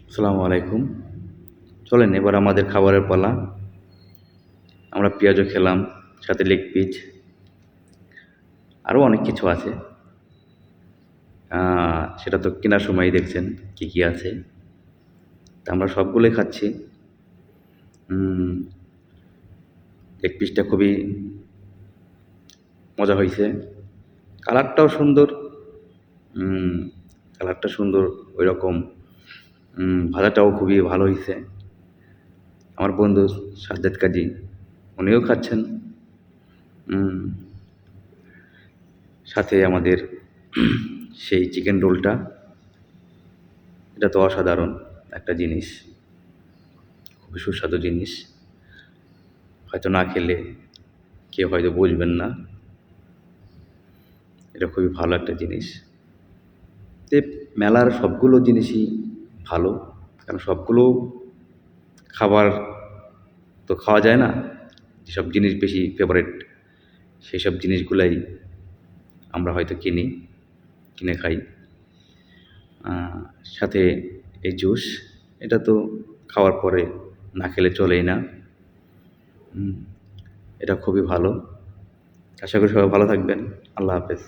আসসালামু আলাইকুম। চলেন এবার আমাদের খাবারের পালা। আমরা পেঁয়াজও খেলাম, সাথে লেগ পিস, আরও অনেক কিছু আছে। সেটা তো কেনার সময়ই দেখছেন কি কি আছে। তা আমরা সবগুলোই খাচ্ছি। লেগ পিসটা খুবই মজা হয়েছে, কালারটাও সুন্দর। কালারটা সুন্দর, ওই রকম। ভাজাটাও খুবই ভালো হয়েছে। আমার বন্ধু সাজ্জাদ কাজী, উনিও খাচ্ছেন। উম, সাথে আমাদের সেই চিকেন রোলটা, এটা তো অসাধারণ একটা জিনিস, খুবই সুস্বাদু জিনিস। হয়তো না খেলে কেউ হয়তো বুঝবেন না, এটা খুবই ভালো একটা জিনিস। তে মেলার সবগুলো জিনিসই ভালো, কারণ সবগুলো খাবার তো খাওয়া যায় না। যেসব জিনিস বেশি ফেভারিট সেই সব জিনিসগুলাই আমরা হয়তো কিনে খাই। সাথে এই জুস, এটা তো খাওয়ার পরে না খেলে চলেই না। এটা খুবই ভালো। আশা করি সবাই ভালো থাকবেন। আল্লাহ হাফেজ।